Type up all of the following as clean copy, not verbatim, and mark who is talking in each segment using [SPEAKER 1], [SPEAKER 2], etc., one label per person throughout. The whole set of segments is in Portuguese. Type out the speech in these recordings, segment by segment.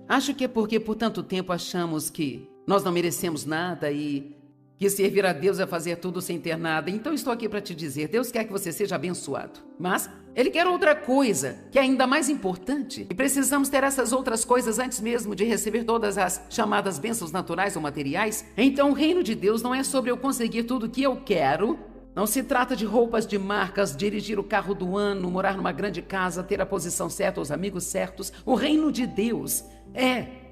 [SPEAKER 1] Acho que é porque por tanto tempo achamos que nós não merecemos nada e que servir a Deus é fazer tudo sem ter nada. Então estou aqui para te dizer, Deus quer que você seja abençoado. Mas Ele quer outra coisa, que é ainda mais importante. E precisamos ter essas outras coisas antes mesmo de receber todas as chamadas bênçãos naturais ou materiais. Então o reino de Deus não é sobre eu conseguir tudo o que eu quero. Não se trata de roupas de marcas, dirigir o carro do ano, morar numa grande casa, ter a posição certa, os amigos certos. O reino de Deus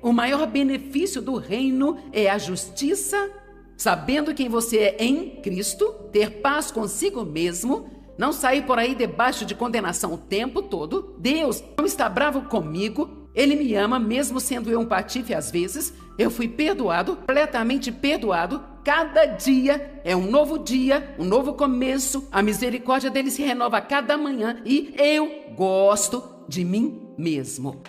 [SPEAKER 1] o maior benefício do reino é a justiça, sabendo quem você é em Cristo, ter paz consigo mesmo, não sair por aí debaixo de condenação o tempo todo. Deus não está bravo comigo, Ele me ama mesmo sendo eu um patife às vezes. Eu fui perdoado, completamente perdoado. Cada dia é um novo dia, um novo começo. A misericórdia dele se renova a cada manhã e eu gosto de mim mesmo.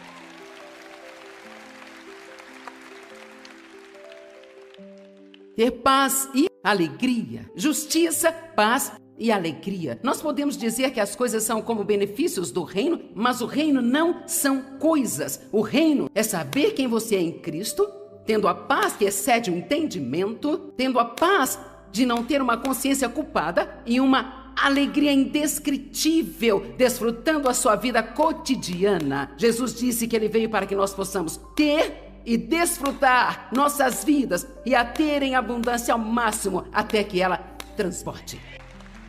[SPEAKER 1] Ter paz e alegria, justiça, paz e alegria. Nós podemos dizer que as coisas são como benefícios do reino, mas o reino não são coisas. O reino é saber quem você é em Cristo, tendo a paz que excede o entendimento, tendo a paz de não ter uma consciência culpada e uma alegria indescritível, desfrutando a sua vida cotidiana. Jesus disse que Ele veio para que nós possamos ter e desfrutar nossas vidas e a ter em abundância ao máximo até que ela transborde.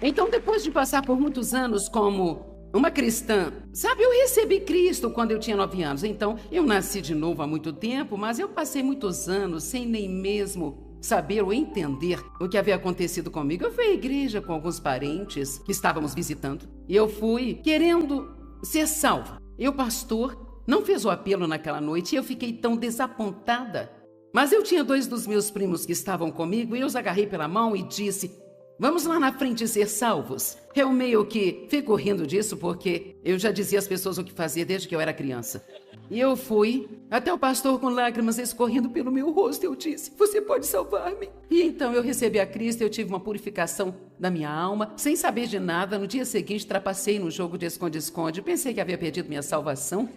[SPEAKER 1] Então, depois de passar por muitos anos como uma cristã, sabe, eu recebi Cristo quando eu tinha 9 anos. Então, eu nasci de novo há muito tempo, mas eu passei muitos anos sem nem mesmo saber ou entender o que havia acontecido comigo. Eu fui à igreja com alguns parentes que estávamos visitando e eu fui querendo ser salva. E o pastor não fez o apelo naquela noite e eu fiquei tão desapontada. Mas eu tinha 2 dos meus primos que estavam comigo e eu os agarrei pela mão e disse: vamos lá na frente ser salvos. Eu meio que fico rindo disso porque eu já dizia às pessoas o que fazer desde que eu era criança. E eu fui até o pastor com lágrimas escorrendo pelo meu rosto. Eu disse: você pode salvar-me? E então eu recebi a Cristo, eu tive uma purificação da minha alma. Sem saber de nada, no dia seguinte trapacei no jogo de esconde-esconde. Pensei que havia perdido minha salvação.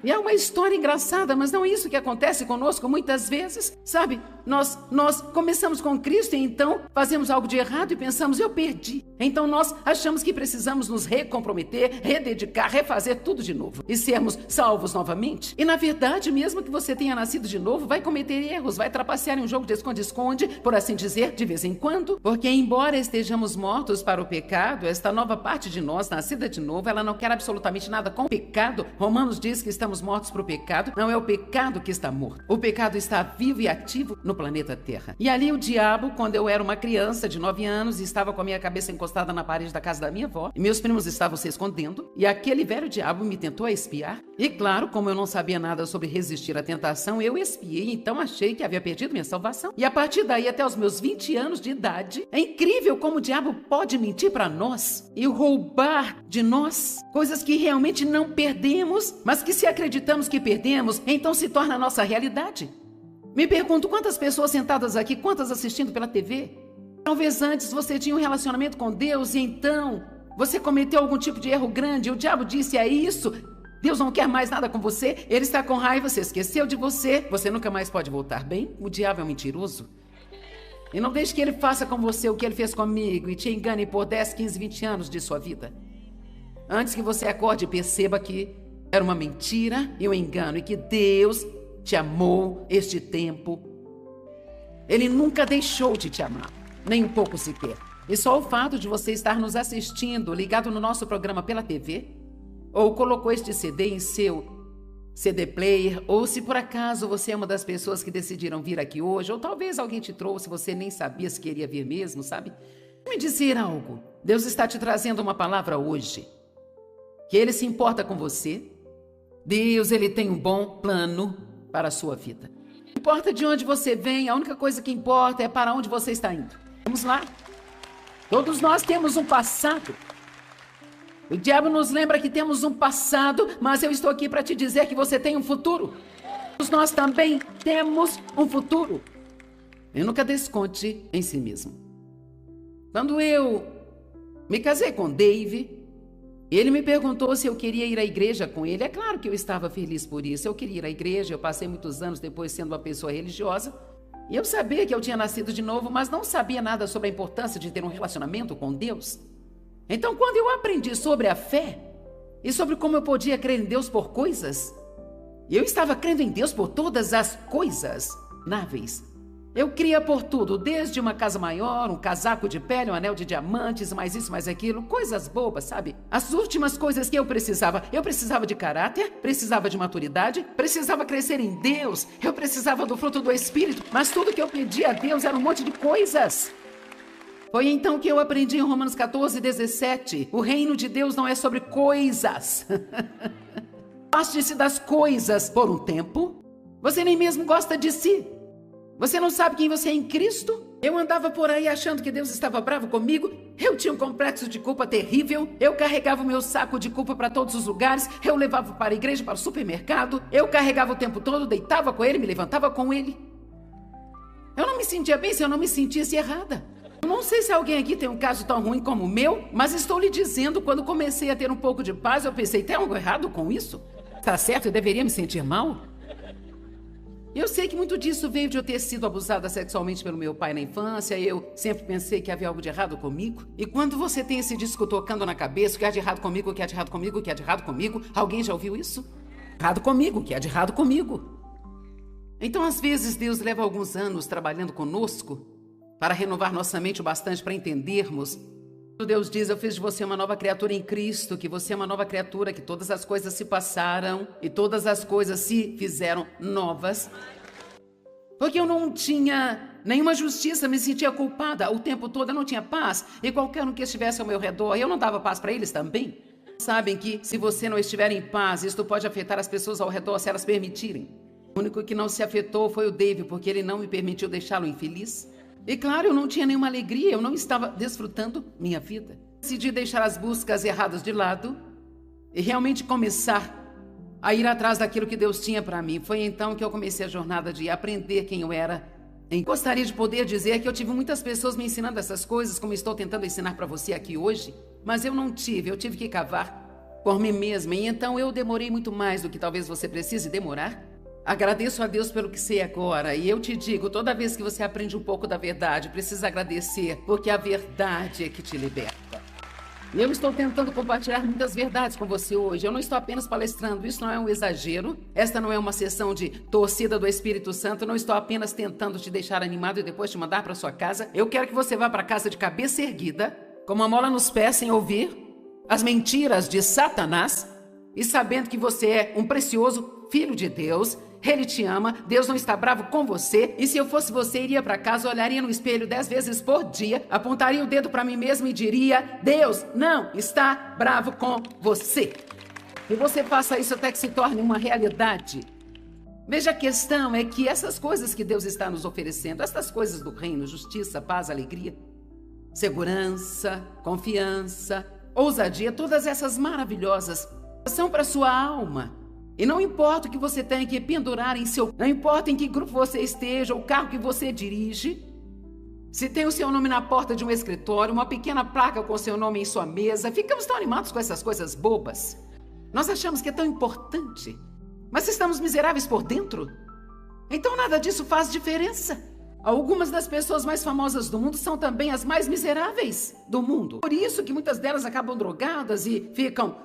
[SPEAKER 1] E é uma história engraçada, mas não é isso que acontece conosco muitas vezes, sabe? Nós começamos com Cristo e então fazemos algo de errado e pensamos: eu perdi. Então nós achamos que precisamos nos recomprometer, rededicar, refazer tudo de novo e sermos salvos novamente. E na verdade, mesmo que você tenha nascido de novo, vai cometer erros, vai trapacear em um jogo de esconde-esconde, por assim dizer, de vez em quando. Porque embora estejamos mortos para o pecado, esta nova parte de nós, nascida de novo, ela não quer absolutamente nada com o pecado. Romanos diz que estamos mortos para o pecado. Não é o pecado que está morto. O pecado está vivo e ativo no planeta Terra. E ali o diabo, quando eu era uma criança de 9 anos e estava com a minha cabeça encostada na parede da casa da minha avó, e meus primos estavam se escondendo, e aquele velho diabo me tentou espiar. E claro, como eu não sabia nada sobre resistir à tentação, eu espiei, então achei que havia perdido minha salvação. E a partir daí, até os meus 20 anos de idade, é incrível como o diabo pode mentir para nós e roubar de nós coisas que realmente não perdemos, mas que se acreditamos que perdemos, então se torna a nossa realidade. Me pergunto quantas pessoas sentadas aqui, quantas assistindo pela TV. Talvez antes você tinha um relacionamento com Deus e então você cometeu algum tipo de erro grande. O diabo disse: é isso, Deus não quer mais nada com você, Ele está com raiva, você esqueceu de você, você nunca mais pode voltar bem. O diabo é um mentiroso. E não deixe que ele faça com você o que ele fez comigo e te engane por 10, 15, 20 anos de sua vida. Antes que você acorde, perceba que era uma mentira e um engano e que Deus te amou este tempo. Ele nunca deixou de te amar, nem um pouco sequer. E só o fato de você estar nos assistindo, ligado no nosso programa pela TV, ou colocou este CD em seu CD player, ou se por acaso você é uma das pessoas que decidiram vir aqui hoje, ou talvez alguém te trouxe, você nem sabia se queria vir mesmo, sabe? Me dizer algo. Deus está te trazendo uma palavra hoje, que Ele se importa com você. Deus, Ele tem um bom plano para a sua vida. Não importa de onde você vem, a única coisa que importa é para onde você está indo. Vamos lá. Todos nós temos um passado. O diabo nos lembra que temos um passado, mas eu estou aqui para te dizer que você tem um futuro. Todos nós também temos um futuro. E nunca desconte em si mesmo. Quando eu me casei com Dave, Ele me perguntou se eu queria ir à igreja com ele. É claro que eu estava feliz por isso. Eu queria ir à igreja, eu passei muitos anos depois sendo uma pessoa religiosa. E eu sabia que eu tinha nascido de novo, mas não sabia nada sobre a importância de ter um relacionamento com Deus. Então, quando eu aprendi sobre a fé e sobre como eu podia crer em Deus por coisas, eu estava crendo em Deus por todas as coisas náveis. Eu cria por tudo, desde uma casa maior, um casaco de pele, um anel de diamantes, mais isso, mais aquilo, coisas bobas, sabe? As últimas coisas que eu precisava de caráter, precisava de maturidade, precisava crescer em Deus, eu precisava do fruto do Espírito, mas tudo que eu pedia a Deus era um monte de coisas. Foi então que eu aprendi em Romanos 14:17, o reino de Deus não é sobre coisas. Goste-se das coisas por um tempo, você nem mesmo gosta de si. Você não sabe quem você é em Cristo? Eu andava por aí achando que Deus estava bravo comigo. Eu tinha um complexo de culpa terrível. Eu carregava o meu saco de culpa para todos os lugares. Eu levava para a igreja, para o supermercado. Eu carregava o tempo todo, deitava com ele, me levantava com ele. Eu não me sentia bem se eu não me sentisse errada. Eu não sei se alguém aqui tem um caso tão ruim como o meu, mas estou lhe dizendo, quando comecei a ter um pouco de paz, eu pensei, tem algo errado com isso? Tá certo, eu deveria me sentir mal? Eu sei que muito disso veio de eu ter sido abusada sexualmente pelo meu pai na infância. Eu sempre pensei que havia algo de errado comigo. E quando você tem esse disco tocando na cabeça, o que há de errado comigo, o que há de errado comigo, o que há de errado comigo, alguém já ouviu isso? Errado comigo, o que há de errado comigo? Então, às vezes, Deus leva alguns anos trabalhando conosco para renovar nossa mente o bastante para entendermos. Deus diz, eu fiz de você uma nova criatura em Cristo, que você é uma nova criatura, que todas as coisas se passaram e todas as coisas se fizeram novas. Porque eu não tinha nenhuma justiça, me sentia culpada o tempo todo, eu não tinha paz. E qualquer um que estivesse ao meu redor, eu não dava paz para eles também. Sabem que se você não estiver em paz, isto pode afetar as pessoas ao redor se elas permitirem. O único que não se afetou foi o David, porque ele não me permitiu deixá-lo infeliz. E claro, eu não tinha nenhuma alegria, eu não estava desfrutando minha vida. Decidi deixar as buscas erradas de lado e realmente começar a ir atrás daquilo que Deus tinha para mim. Foi então que eu comecei a jornada de aprender quem eu era. Gostaria de poder dizer que eu tive muitas pessoas me ensinando essas coisas, como estou tentando ensinar para você aqui hoje, mas eu não tive, eu tive que cavar por mim mesma. E então eu demorei muito mais do que talvez você precise demorar. Agradeço a Deus pelo que sei agora, e eu te digo, toda vez que você aprende um pouco da verdade, precisa agradecer, porque a verdade é que te liberta. Eu estou tentando compartilhar muitas verdades com você hoje, eu não estou apenas palestrando, isso não é um exagero, esta não é uma sessão de torcida do Espírito Santo, eu não estou apenas tentando te deixar animado e depois te mandar para sua casa. Eu quero que você vá para casa de cabeça erguida, com uma mola nos pés, sem ouvir as mentiras de Satanás, e sabendo que você é um precioso filho de Deus. Ele te ama, Deus não está bravo com você. E se eu fosse você, iria para casa, olharia no espelho 10 vezes por dia, apontaria o dedo para mim mesmo e diria, Deus não está bravo com você. E você faça isso até que se torne uma realidade. Veja, a questão é que essas coisas que Deus está nos oferecendo, essas coisas do reino, justiça, paz, alegria, segurança, confiança, ousadia, todas essas maravilhosas, são para sua alma. E não importa o que você tenha que pendurar em seu... Não importa em que grupo você esteja, o carro que você dirige. Se tem o seu nome na porta de um escritório, uma pequena placa com o seu nome em sua mesa. Ficamos tão animados com essas coisas bobas. Nós achamos que é tão importante. Mas estamos miseráveis por dentro. Então nada disso faz diferença. Algumas das pessoas mais famosas do mundo são também as mais miseráveis do mundo. Por isso que muitas delas acabam drogadas e ficam...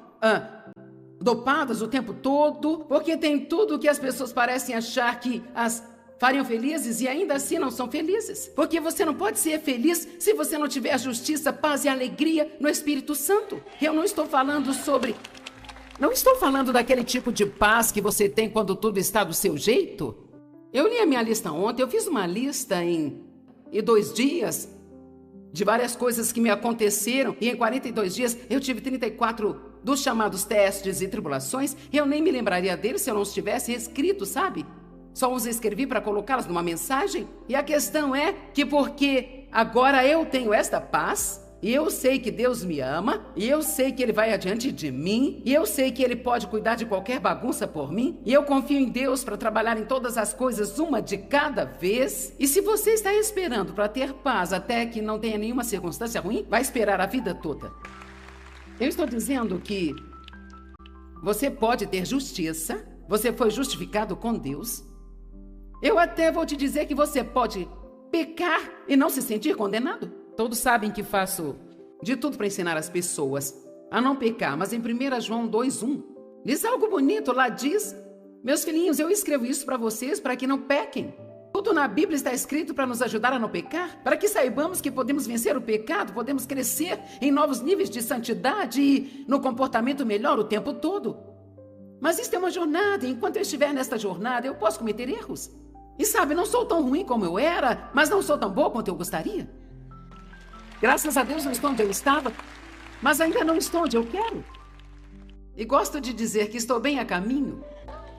[SPEAKER 1] dopadas o tempo todo, porque tem tudo que as pessoas parecem achar que as fariam felizes e ainda assim não são felizes. Porque você não pode ser feliz se você não tiver justiça, paz e alegria no Espírito Santo. Eu não estou falando sobre... Não estou falando daquele tipo de paz que você tem quando tudo está do seu jeito. Eu li a minha lista ontem, eu fiz uma lista em 2 dias de várias coisas que me aconteceram, e em 42 dias eu tive 34 dos chamados testes e tribulações. Eu nem me lembraria deles se eu não os tivesse escrito, sabe? Só os escrevi para colocá-las numa mensagem. E a questão é que porque agora eu tenho esta paz, e eu sei que Deus me ama, e eu sei que Ele vai adiante de mim, e eu sei que Ele pode cuidar de qualquer bagunça por mim, e eu confio em Deus para trabalhar em todas as coisas, uma de cada vez. E se você está esperando para ter paz até que não tenha nenhuma circunstância ruim, vai esperar a vida toda. Eu estou dizendo que você pode ter justiça, você foi justificado com Deus. Eu até vou te dizer que você pode pecar e não se sentir condenado. Todos sabem que faço de tudo para ensinar as pessoas a não pecar, mas em 1 João 2:1 diz algo bonito, lá diz: meus filhinhos, eu escrevo isso para vocês para que não pequem. Tudo na Bíblia está escrito para nos ajudar a não pecar, para que saibamos que podemos vencer o pecado, podemos crescer em novos níveis de santidade e no comportamento melhor o tempo todo. Mas isso é uma jornada, e enquanto eu estiver nesta jornada, eu posso cometer erros. E sabe, não sou tão ruim como eu era, mas não sou tão boa quanto eu gostaria. Graças a Deus não estou onde eu estava, mas ainda não estou onde eu quero. E gosto de dizer que estou bem a caminho.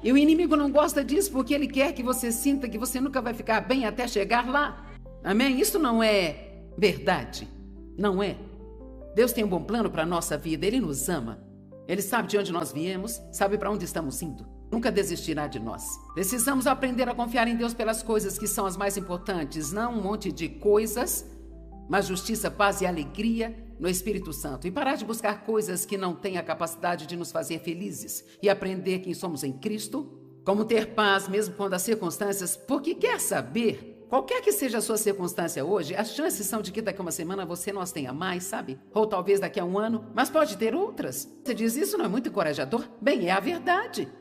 [SPEAKER 1] E o inimigo não gosta disso porque ele quer que você sinta que você nunca vai ficar bem até chegar lá. Amém? Isso não é verdade. Não é. Deus tem um bom plano para a nossa vida. Ele nos ama. Ele sabe de onde nós viemos, sabe para onde estamos indo. Nunca desistirá de nós. Precisamos aprender a confiar em Deus pelas coisas que são as mais importantes. Não um monte de coisas, mas justiça, paz e alegria no Espírito Santo, e parar de buscar coisas que não têm a capacidade de nos fazer felizes, e aprender quem somos em Cristo, como ter paz mesmo quando as circunstâncias, porque quer saber, qualquer que seja a sua circunstância hoje, as chances são de que daqui a uma semana você não as tenha mais, sabe? Ou talvez daqui a um ano, mas pode ter outras. Você diz, isso não é muito encorajador? Bem, é a verdade.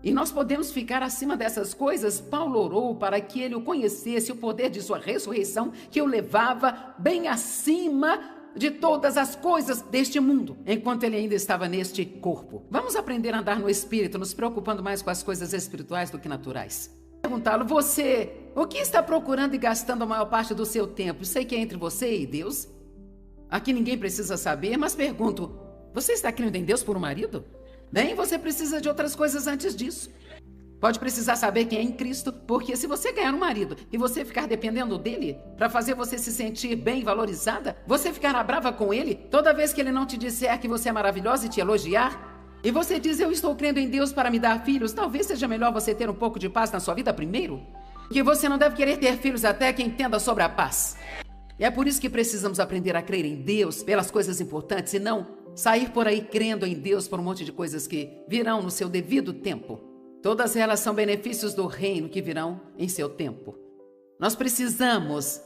[SPEAKER 1] E nós podemos ficar acima dessas coisas. Paulo orou para que ele o conhecesse, o poder de sua ressurreição, que o levava bem acima de todas as coisas deste mundo, enquanto ele ainda estava neste corpo. Vamos aprender a andar no Espírito, nos preocupando mais com as coisas espirituais do que naturais. Perguntá-lo, você, o que está procurando e gastando a maior parte do seu tempo? Sei que é entre você e Deus. Aqui ninguém precisa saber, mas pergunto, você está crendo em Deus por um marido? Bem, você precisa de outras coisas antes disso. Pode precisar saber quem é em Cristo, porque se você ganhar um marido e você ficar dependendo dele para fazer você se sentir bem valorizada, você ficará brava com ele toda vez que ele não te disser que você é maravilhosa e te elogiar. E você diz, eu estou crendo em Deus para me dar filhos. Talvez seja melhor você ter um pouco de paz na sua vida primeiro. Que você não deve querer ter filhos até que entenda sobre a paz. E é por isso que precisamos aprender a crer em Deus pelas coisas importantes e não sair por aí crendo em Deus por um monte de coisas que virão no seu devido tempo. Todas elas são benefícios do reino que virão em seu tempo. Nós precisamos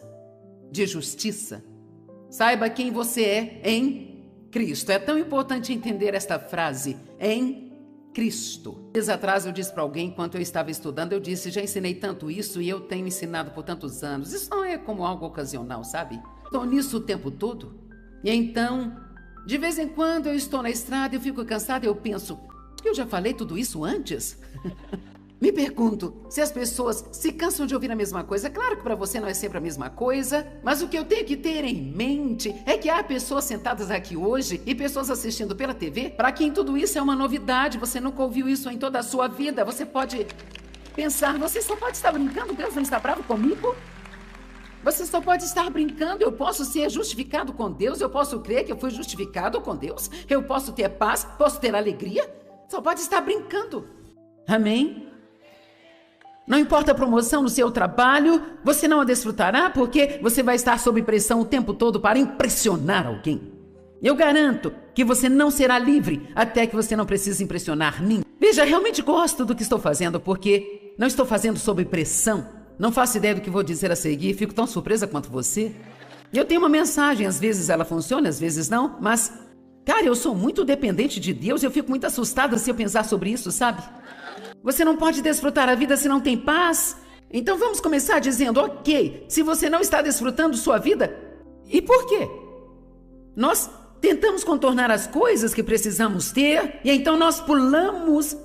[SPEAKER 1] de justiça. Saiba quem você é em Cristo. É tão importante entender esta frase, em Cristo. Dias atrás eu disse para alguém, enquanto eu estava estudando, eu disse, já ensinei tanto isso e eu tenho ensinado por tantos anos. Isso não é como algo ocasional, sabe? Estou nisso o tempo todo. E então, de vez em quando eu estou na estrada, eu fico cansada e eu penso, eu já falei tudo isso antes? Me pergunto se as pessoas se cansam de ouvir a mesma coisa. Claro que para você não é sempre a mesma coisa, mas o que eu tenho que ter em mente é que há pessoas sentadas aqui hoje e pessoas assistindo pela TV para quem tudo isso é uma novidade. Você nunca ouviu isso em toda a sua vida. Você pode pensar, você só pode estar brincando, Deus não está bravo comigo? Você só pode estar brincando, eu posso ser justificado com Deus, eu posso crer que eu fui justificado com Deus, eu posso ter paz, posso ter alegria. Só pode estar brincando. Amém? Não importa a promoção no seu trabalho, você não a desfrutará porque você vai estar sob pressão o tempo todo para impressionar alguém. Eu garanto que você não será livre até que você não precise impressionar ninguém. Veja, realmente gosto do que estou fazendo porque não estou fazendo sob pressão. Não faço ideia do que vou dizer a seguir, fico tão surpresa quanto você. Eu tenho uma mensagem, às vezes ela funciona, às vezes não, mas... Cara, eu sou muito dependente de Deus e eu fico muito assustada se eu pensar sobre isso, sabe? Você não pode desfrutar a vida se não tem paz. Então vamos começar dizendo, ok, se você não está desfrutando sua vida, e por quê? Nós tentamos contornar as coisas que precisamos ter e então nós pulamos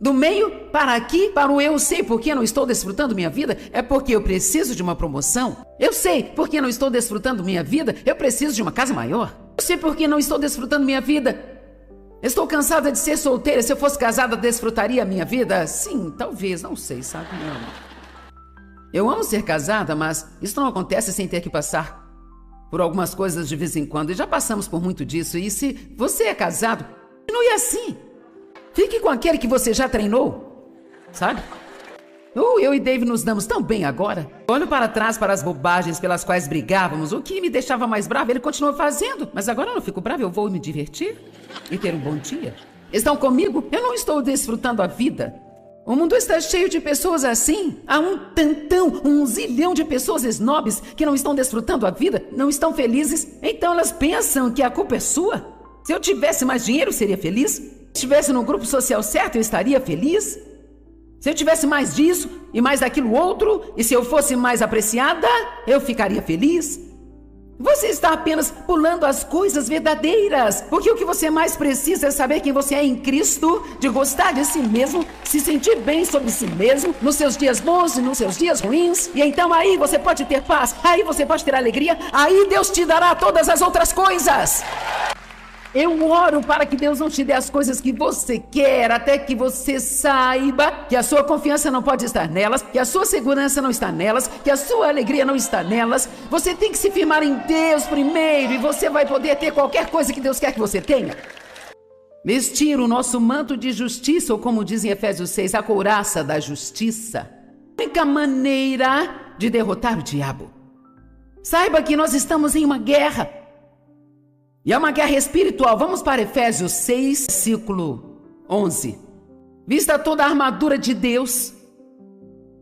[SPEAKER 1] do meio para aqui, para o eu sei porque não estou desfrutando minha vida, é porque eu preciso de uma promoção. Eu sei porque não estou desfrutando minha vida, eu preciso de uma casa maior. Eu sei porque não estou desfrutando minha vida. Estou cansada de ser solteira. Se eu fosse casada, desfrutaria a minha vida? Sim, talvez, não sei, sabe? Não. Eu amo ser casada, mas isso não acontece sem ter que passar por algumas coisas de vez em quando. E já passamos por muito disso. E se você é casado, continue assim. Fique com aquele que você já treinou, sabe? Eu e Dave nos damos tão bem agora. Olho para trás para as bobagens pelas quais brigávamos. O que me deixava mais bravo, ele continua fazendo. Mas agora eu não fico bravo, eu vou me divertir e ter um bom dia. Estão comigo? Eu não estou desfrutando a vida. O mundo está cheio de pessoas assim. Há um zilhão de pessoas snobs que não estão desfrutando a vida, não estão felizes. Então elas pensam que a culpa é sua. Se eu tivesse mais dinheiro, eu seria feliz. Se estivesse no grupo social certo, eu estaria feliz. Se eu tivesse mais disso e mais daquilo outro, e se eu fosse mais apreciada, eu ficaria feliz. Você está apenas pulando as coisas verdadeiras, porque o que você mais precisa é saber quem você é em Cristo, de gostar de si mesmo, se sentir bem sobre si mesmo, nos seus dias bons e nos seus dias ruins, e então aí você pode ter paz, aí você pode ter alegria, aí Deus te dará todas as outras coisas. Eu oro para que Deus não te dê as coisas que você quer, até que você saiba que a sua confiança não pode estar nelas, que a sua segurança não está nelas, que a sua alegria não está nelas. Você tem que se firmar em Deus primeiro e você vai poder ter qualquer coisa que Deus quer que você tenha. Vestir o nosso manto de justiça, ou como diz em Efésios 6, a couraça da justiça. A única maneira de derrotar o diabo. Saiba que nós estamos em uma guerra. E é uma guerra espiritual. Vamos para Efésios 6, versículo 11. Vista toda a armadura de Deus,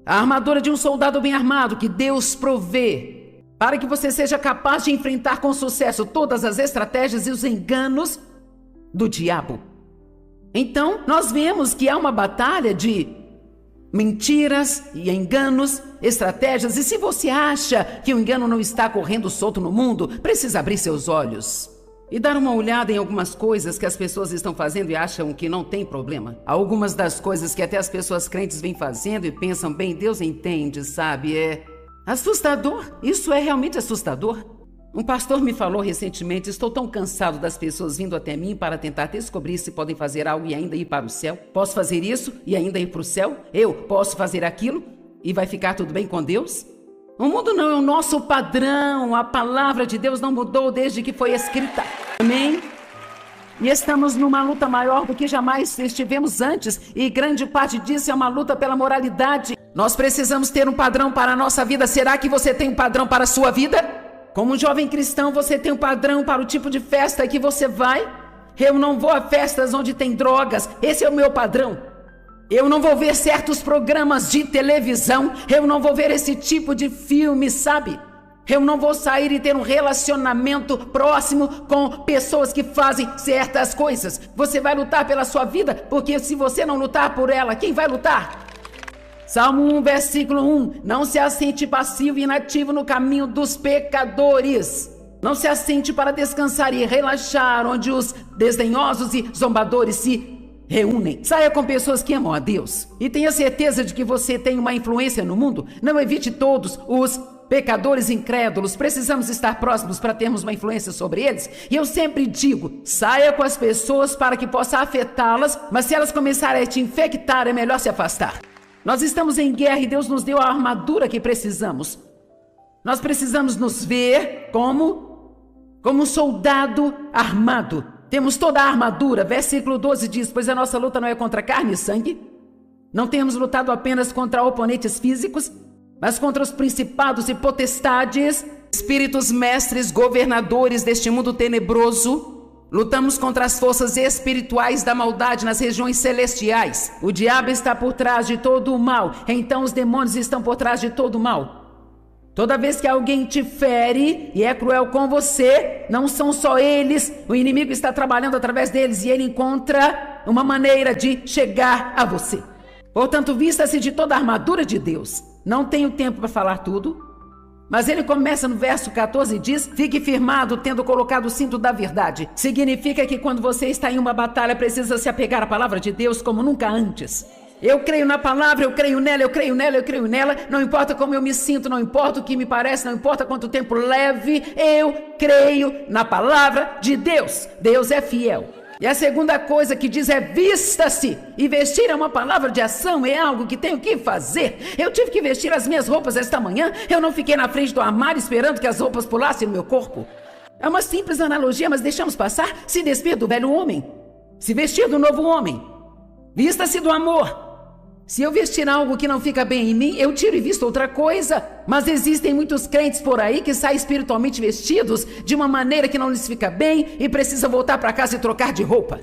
[SPEAKER 1] a armadura de um soldado bem armado que Deus provê, para que você seja capaz de enfrentar com sucesso todas as estratégias e os enganos do diabo. Então, nós vemos que há uma batalha de mentiras e enganos, estratégias. E se você acha que o engano não está correndo solto no mundo, precisa abrir seus olhos e dar uma olhada em algumas coisas que as pessoas estão fazendo e acham que não tem problema. Algumas das coisas que até as pessoas crentes vêm fazendo e pensam, bem, Deus entende, sabe? É assustador. Isso é realmente assustador. Um pastor me falou recentemente, estou tão cansado das pessoas vindo até mim para tentar descobrir se podem fazer algo e ainda ir para o céu. Posso fazer isso e ainda ir para o céu? Eu posso fazer aquilo e vai ficar tudo bem com Deus? O mundo não é o nosso padrão. A palavra de Deus não mudou desde que foi escrita. Amém? E estamos numa luta maior do que jamais estivemos antes. E grande parte disso é uma luta pela moralidade. Nós precisamos ter um padrão para a nossa vida. Será que você tem um padrão para a sua vida? Como jovem cristão, você tem um padrão para o tipo de festa que você vai? Eu não vou a festas onde tem drogas. Esse é o meu padrão. Eu não vou ver certos programas de televisão. Eu não vou ver esse tipo de filme, sabe? Eu não vou sair e ter um relacionamento próximo com pessoas que fazem certas coisas. Você vai lutar pela sua vida, porque se você não lutar por ela, quem vai lutar? Salmo 1, versículo 1. Não se assente passivo e inativo no caminho dos pecadores. Não se assente para descansar e relaxar, onde os desdenhosos e zombadores se reúnem. Saia com pessoas que amam a Deus. E tenha certeza de que você tem uma influência no mundo. Não evite todos os pecadores incrédulos. Precisamos estar próximos para termos uma influência sobre eles. E eu sempre digo, saia com as pessoas para que possa afetá-las, mas se elas começarem a te infectar, é melhor se afastar. Nós estamos em guerra e Deus nos deu a armadura que precisamos. Nós precisamos nos ver como um soldado armado. Temos toda a armadura. Versículo 12 diz, pois a nossa luta não é contra carne e sangue. Não temos lutado apenas contra oponentes físicos, mas contra os principados e potestades, espíritos mestres, governadores deste mundo tenebroso. Lutamos contra as forças espirituais da maldade nas regiões celestiais. O diabo está por trás de todo o mal, então os demônios estão por trás de todo o mal. Toda vez que alguém te fere e é cruel com você, não são só eles, o inimigo está trabalhando através deles e ele encontra uma maneira de chegar a você. Portanto, vista-se de toda a armadura de Deus. Não tenho tempo para falar tudo, mas ele começa no verso 14 e diz, fique firmado tendo colocado o cinto da verdade. Significa que quando você está em uma batalha, precisa se apegar à palavra de Deus como nunca antes. Eu creio na palavra, eu creio nela, eu creio nela, eu creio nela. Não importa como eu me sinto, não importa o que me parece, não importa quanto tempo leve, eu creio na palavra de Deus. Deus é fiel. E a segunda coisa que diz é vista-se. E vestir é uma palavra de ação, é algo que tenho que fazer. Eu tive que vestir as minhas roupas esta manhã. Eu não fiquei na frente do armário esperando que as roupas pulassem no meu corpo. É uma simples analogia, mas deixamos passar. Se despir do velho homem, se vestir do novo homem. Vista-se do amor. Se eu vestir algo que não fica bem em mim, eu tiro e visto outra coisa. Mas existem muitos crentes por aí que saem espiritualmente vestidos de uma maneira que não lhes fica bem e precisa voltar para casa e trocar de roupa.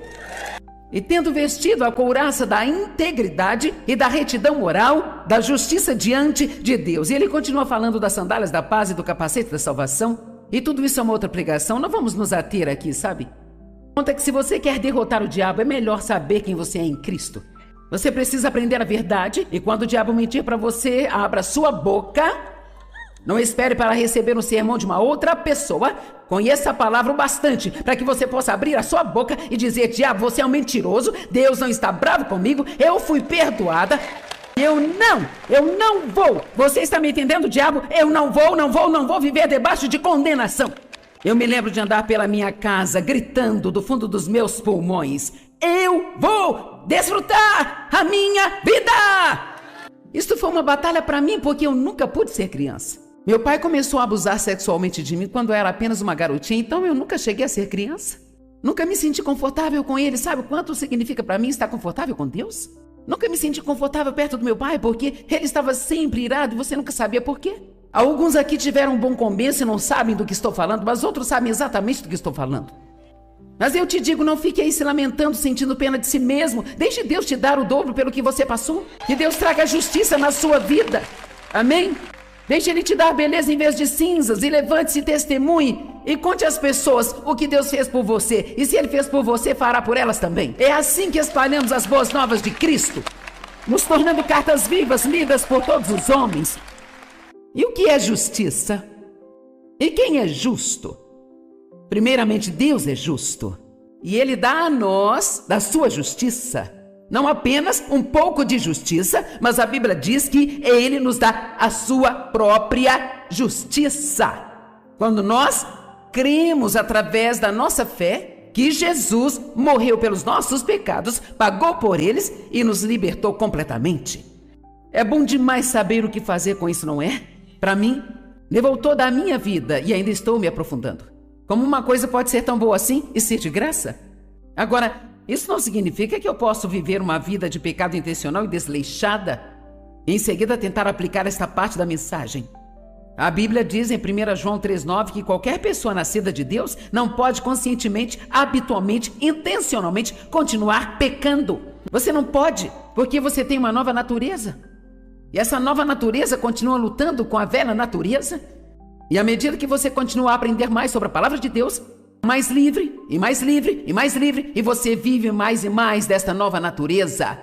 [SPEAKER 1] E tendo vestido a couraça da integridade e da retidão moral, da justiça diante de Deus. E ele continua falando das sandálias da paz e do capacete da salvação. E tudo isso é uma outra pregação, não vamos nos ater aqui, sabe? Conta que se você quer derrotar o diabo, é melhor saber quem você é em Cristo. Você precisa aprender a verdade e quando o diabo mentir para você, abra sua boca. Não espere para receber um sermão de uma outra pessoa. Conheça a palavra o bastante para que você possa abrir a sua boca e dizer: diabo, você é um mentiroso, Deus não está bravo comigo, eu fui perdoada. Eu não vou. Você está me entendendo, diabo? Eu não vou viver debaixo de condenação. Eu me lembro de andar pela minha casa gritando do fundo dos meus pulmões: eu vou desfrutar a minha vida! Isso foi uma batalha para mim porque eu nunca pude ser criança. Meu pai começou a abusar sexualmente de mim quando eu era apenas uma garotinha, então eu nunca cheguei a ser criança. Nunca me senti confortável com ele. Sabe o quanto significa para mim estar confortável com Deus? Nunca me senti confortável perto do meu pai porque ele estava sempre irado e você nunca sabia por quê. Alguns aqui tiveram um bom começo e não sabem do que estou falando, mas outros sabem exatamente do que estou falando. Mas eu te digo, não fique aí se lamentando, sentindo pena de si mesmo. Deixe Deus te dar o dobro pelo que você passou. Que Deus traga justiça na sua vida. Amém? Deixe Ele te dar beleza em vez de cinzas. E levante-se e testemunhe. E conte às pessoas o que Deus fez por você. E se Ele fez por você, fará por elas também. É assim que espalhamos as boas novas de Cristo. Nos tornando cartas vivas, lidas por todos os homens. E o que é justiça? E quem é justo? Primeiramente, Deus é justo. E Ele dá a nós da sua justiça. Não apenas um pouco de justiça, mas a Bíblia diz que Ele nos dá a sua própria justiça. Quando nós cremos através da nossa fé que Jesus morreu pelos nossos pecados, pagou por eles e nos libertou completamente. É bom demais saber o que fazer com isso, não é? Para mim, levou toda a minha vida e ainda estou me aprofundando. Como uma coisa pode ser tão boa assim e ser de graça? Agora, isso não significa que eu posso viver uma vida de pecado intencional e desleixada e em seguida tentar aplicar esta parte da mensagem. A Bíblia diz em 1 João 3,9 que qualquer pessoa nascida de Deus não pode conscientemente, habitualmente, intencionalmente continuar pecando. Você não pode, porque você tem uma nova natureza. E essa nova natureza continua lutando com a velha natureza. E à medida que você continua a aprender mais sobre a palavra de Deus, mais livre, e mais livre, e mais livre, e você vive mais e mais desta nova natureza.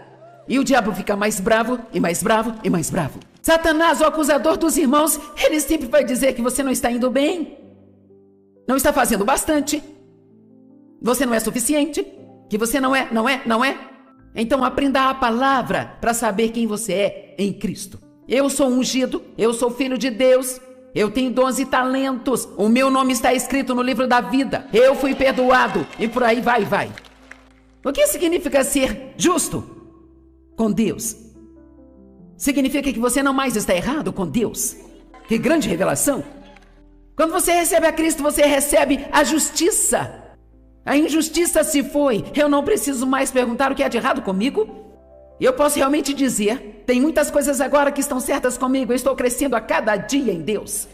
[SPEAKER 1] E o diabo fica mais bravo, e mais bravo, e mais bravo. Satanás, o acusador dos irmãos, ele sempre vai dizer que você não está indo bem, não está fazendo bastante, você não é suficiente, que você não é. Então aprenda a palavra para saber quem você é em Cristo. Eu sou ungido, eu sou filho de Deus. Eu tenho dons e talentos. O meu nome está escrito no livro da vida. Eu fui perdoado. E por aí vai. O que significa ser justo com Deus? Significa que você não mais está errado com Deus. Que grande revelação. Quando você recebe a Cristo, você recebe a justiça. A injustiça se foi. Eu não preciso mais perguntar o que é de errado comigo. Eu posso realmente dizer, tem muitas coisas agora que estão certas comigo, eu estou crescendo a cada dia em Deus.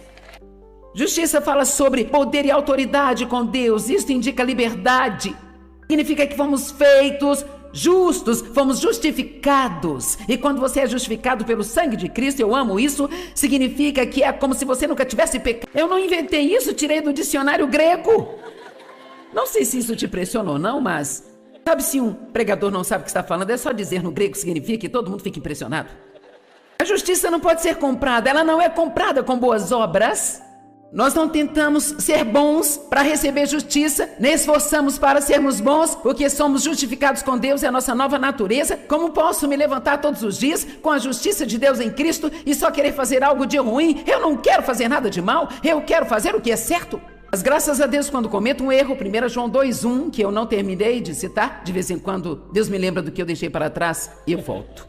[SPEAKER 1] Justiça fala sobre poder e autoridade com Deus, isso indica liberdade. Significa que fomos feitos justos, fomos justificados. E quando você é justificado pelo sangue de Cristo, eu amo isso, significa que é como se você nunca tivesse pecado. Eu não inventei isso, tirei do dicionário grego. Não sei se isso te impressiona ou não, mas... sabe, se um pregador não sabe o que está falando, é só dizer no grego, significa que todo mundo fica impressionado. A justiça não pode ser comprada, ela não é comprada com boas obras. Nós não tentamos ser bons para receber justiça, nem esforçamos para sermos bons, porque somos justificados com Deus, é a nossa nova natureza. Como posso me levantar todos os dias com a justiça de Deus em Cristo e só querer fazer algo de ruim? Eu não quero fazer nada de mal, eu quero fazer o que é certo. Mas graças a Deus, quando cometo um erro, 1 João 2,1, que eu não terminei de citar, de vez em quando Deus me lembra do que eu deixei para trás e eu volto.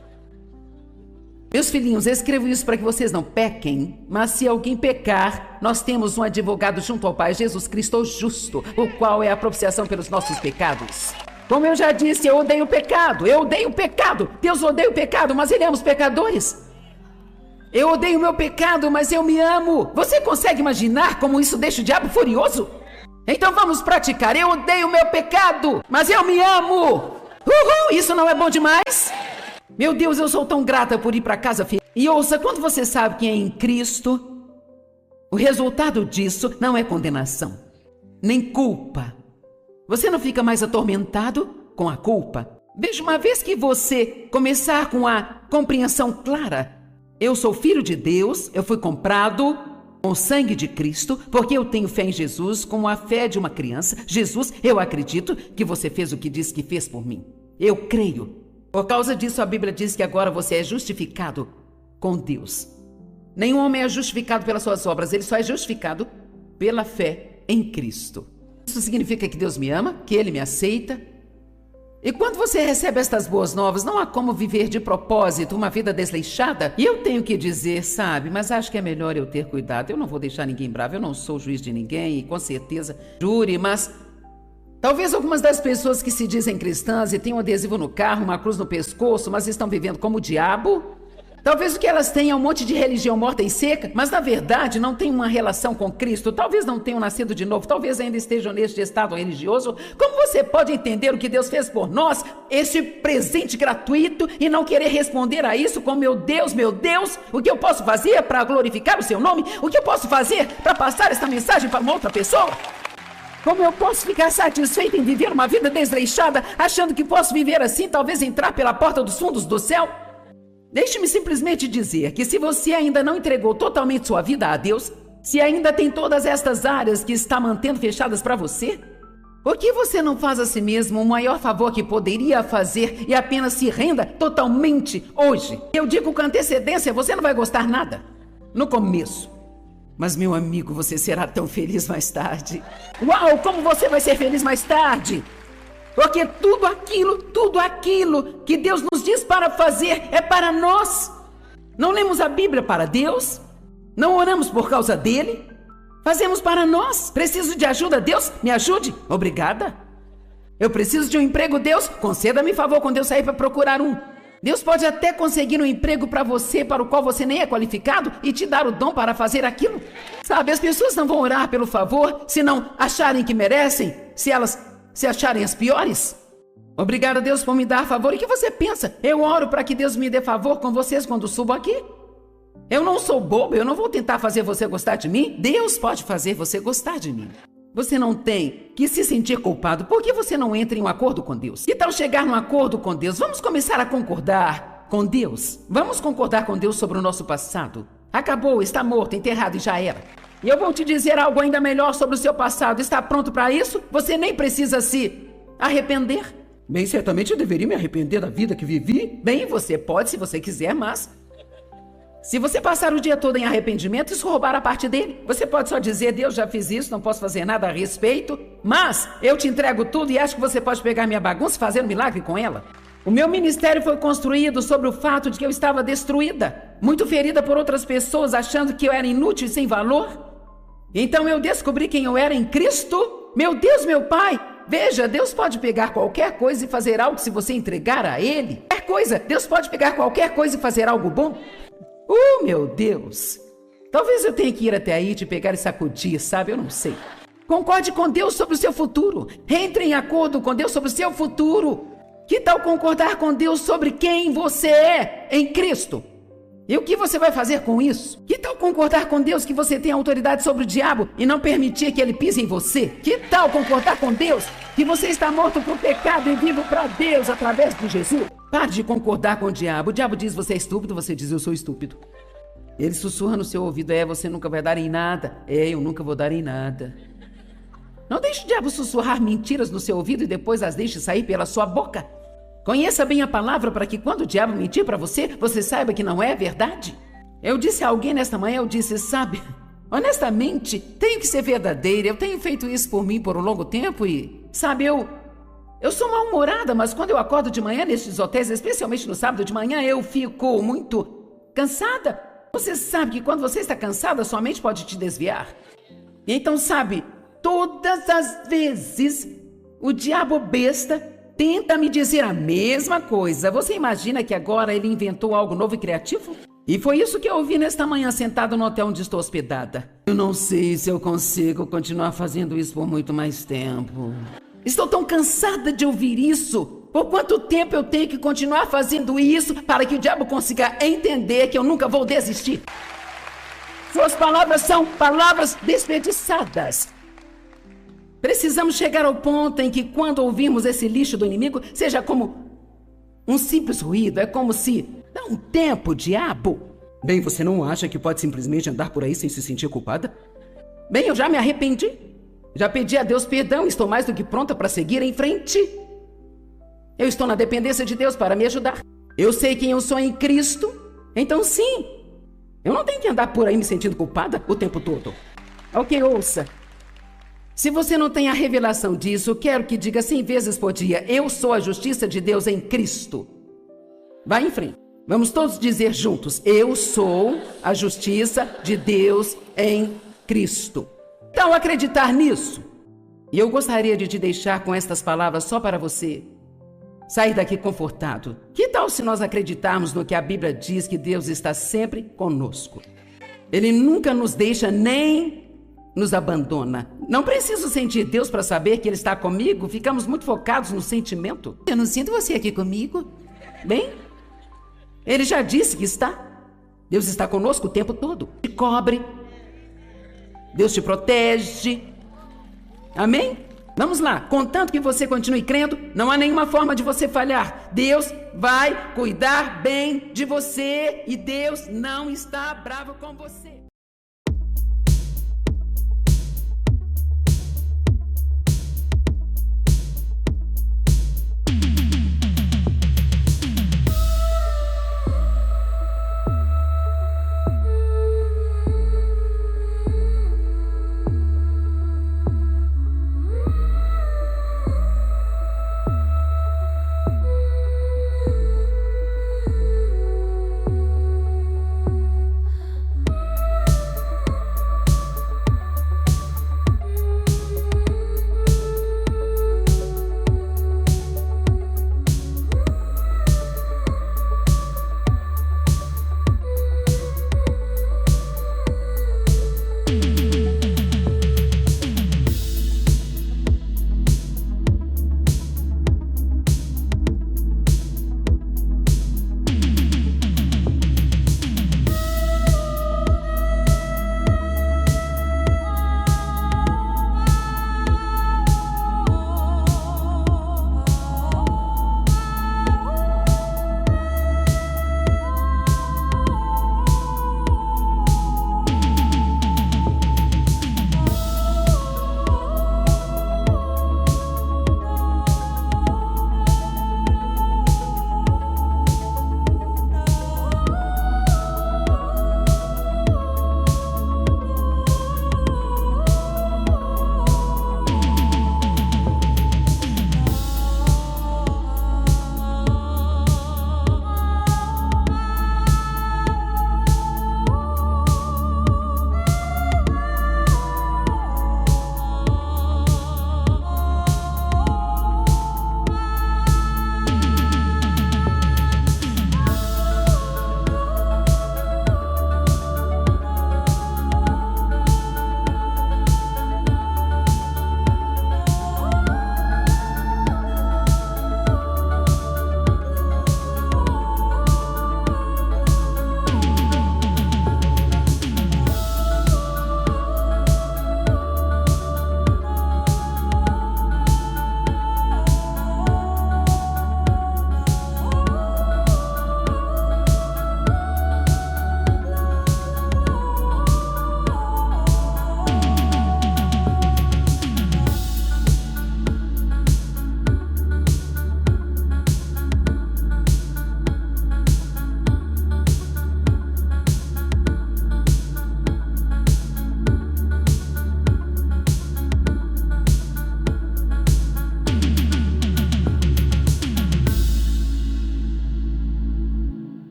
[SPEAKER 1] Meus filhinhos, eu escrevo isso para que vocês não pequem, mas se alguém pecar, nós temos um advogado junto ao Pai, Jesus Cristo o justo, o qual é a propiciação pelos nossos pecados. Como eu já disse, eu odeio o pecado. Eu odeio o pecado. Deus odeia o pecado, mas Ele ama os pecadores. Eu odeio o meu pecado, mas eu me amo. Você consegue imaginar como isso deixa o diabo furioso? Então vamos praticar. Eu odeio o meu pecado, mas eu me amo. Uhul, isso não é bom demais? Meu Deus, eu sou tão grata por ir para casa feliz. E ouça, quando você sabe que é em Cristo, o resultado disso não é condenação, nem culpa. Você não fica mais atormentado com a culpa. Veja, uma vez que você começar com a compreensão clara, eu sou filho de Deus, eu fui comprado com o sangue de Cristo, porque eu tenho fé em Jesus, como a fé de uma criança. Jesus, eu acredito que você fez o que disse que fez por mim. Eu creio. Por causa disso, a Bíblia diz que agora você é justificado com Deus. Nenhum homem é justificado pelas suas obras, ele só é justificado pela fé em Cristo. Isso significa que Deus me ama, que Ele me aceita. E quando você recebe estas boas novas, não há como viver de propósito uma vida desleixada. E eu tenho que dizer, sabe, mas acho que é melhor eu ter cuidado. Eu não vou deixar ninguém bravo, eu não sou juiz de ninguém e com certeza júri, mas talvez algumas das pessoas que se dizem cristãs e têm um adesivo no carro, uma cruz no pescoço, mas estão vivendo como o diabo. Talvez o que elas tenham é um monte de religião morta e seca, mas na verdade não tem uma relação com Cristo. Talvez não tenham nascido de novo, talvez ainda estejam neste estado religioso. Como você pode entender o que Deus fez por nós, esse presente gratuito, e não querer responder a isso com meu Deus, o que eu posso fazer para glorificar o seu nome? O que eu posso fazer para passar esta mensagem para uma outra pessoa? Como eu posso ficar satisfeito em viver uma vida desleixada, achando que posso viver assim, talvez entrar pela porta dos fundos do céu? Deixe-me simplesmente dizer que se você ainda não entregou totalmente sua vida a Deus, se ainda tem todas estas áreas que está mantendo fechadas para você, por que você não faz a si mesmo o maior favor que poderia fazer e apenas se renda totalmente hoje? Eu digo com antecedência, você não vai gostar nada no começo. Mas, meu amigo, você será tão feliz mais tarde. Uau, como você vai ser feliz mais tarde? Porque tudo aquilo que Deus nos diz para fazer é para nós. Não lemos a Bíblia para Deus, não oramos por causa dele, fazemos para nós. Preciso de ajuda, Deus, me ajude. Obrigada. Eu preciso de um emprego, Deus, conceda-me favor quando eu sair para procurar um. Deus pode até conseguir um emprego para você, para o qual você nem é qualificado, e te dar o dom para fazer aquilo. Sabe, as pessoas não vão orar pelo favor se não acharem que merecem, se elas se acharem as piores. Obrigado a Deus por me dar favor. E o que você pensa? Eu oro para que Deus me dê favor com vocês quando subo aqui? Eu não sou bobo, eu não vou tentar fazer você gostar de mim. Deus pode fazer você gostar de mim. Você não tem que se sentir culpado. Por que você não entra em um acordo com Deus? Que tal chegar num acordo com Deus? Vamos começar a concordar com Deus. Vamos concordar com Deus sobre o nosso passado. Acabou, está morto, enterrado e já era. E eu vou te dizer algo ainda melhor sobre o seu passado. Está pronto para isso? Você nem precisa se arrepender. Bem, certamente eu deveria me arrepender da vida que vivi. Bem, você pode se você quiser, mas se você passar o dia todo em arrependimento, isso roubar a parte dele. Você pode só dizer, Deus, já fiz isso, não posso fazer nada a respeito, mas eu te entrego tudo e acho que você pode pegar minha bagunça e fazer um milagre com ela. O meu ministério foi construído sobre o fato de que eu estava destruída, muito ferida por outras pessoas, achando que eu era inútil e sem valor. Então eu descobri quem eu era em Cristo. Meu Deus, meu Pai. Veja, Deus pode pegar qualquer coisa e fazer algo se você entregar a Ele. Qualquer coisa. Deus pode pegar qualquer coisa e fazer algo bom. Meu Deus. Talvez eu tenha que ir até aí, te pegar e sacudir, sabe? Eu não sei. Concorde com Deus sobre o seu futuro. Entre em acordo com Deus sobre o seu futuro. Que tal concordar com Deus sobre quem você é em Cristo? E o que você vai fazer com isso? Que tal concordar com Deus que você tem autoridade sobre o diabo e não permitir que ele pise em você? Que tal concordar com Deus que você está morto para o pecado e vivo para Deus através de Jesus? Pare de concordar com o diabo. O diabo diz, você é estúpido, você diz, eu sou estúpido. Ele sussurra no seu ouvido, você nunca vai dar em nada. Eu nunca vou dar em nada. Não deixe o diabo sussurrar mentiras no seu ouvido e depois as deixe sair pela sua boca. Conheça bem a palavra para que quando o diabo mentir para você, você saiba que não é verdade. Eu disse a alguém nesta manhã, eu disse, sabe, honestamente, tenho que ser verdadeira. Eu tenho feito isso por mim por um longo tempo e, sabe, eu sou mal-humorada, mas quando eu acordo de manhã nestes hotéis, especialmente no sábado de manhã, eu fico muito cansada. Você sabe que quando você está cansada, sua mente pode te desviar. E então, sabe, todas as vezes, o diabo besta tenta me dizer a mesma coisa. Você imagina que agora ele inventou algo novo e criativo? E foi isso que eu ouvi nesta manhã sentado no hotel onde estou hospedada. Eu não sei se eu consigo continuar fazendo isso por muito mais tempo. Estou tão cansada de ouvir isso. Por quanto tempo eu tenho que continuar fazendo isso para que o diabo consiga entender que eu nunca vou desistir? Suas palavras são palavras desperdiçadas. Precisamos chegar ao ponto em que quando ouvirmos esse lixo do inimigo, seja como um simples ruído. É como se... Dá um tempo, diabo. Bem, você não acha que pode simplesmente andar por aí sem se sentir culpada? Bem, eu já me arrependi. Já pedi a Deus perdão e estou mais do que pronta para seguir em frente. Eu estou na dependência de Deus para me ajudar. Eu sei quem eu sou em Cristo. Então sim, eu não tenho que andar por aí me sentindo culpada o tempo todo. Ok, ouça. Se você não tem a revelação disso, quero que diga 100 vezes por dia: eu sou a justiça de Deus em Cristo. Vá em frente. Vamos todos dizer juntos: eu sou a justiça de Deus em Cristo. Então, acreditar nisso. E eu gostaria de te deixar com estas palavras só para você sair daqui confortado. Que tal se nós acreditarmos no que a Bíblia diz, que Deus está sempre conosco? Ele nunca nos deixa nem nos abandona. Não preciso sentir Deus para saber que Ele está comigo. Ficamos muito focados no sentimento. Eu não sinto você aqui comigo. Bem, Ele já disse que está. Deus está conosco o tempo todo. Te cobre. Deus te protege. Amém? Vamos lá. Contanto que você continue crendo, não há nenhuma forma de você falhar. Deus vai cuidar bem de você e Deus não está bravo com você.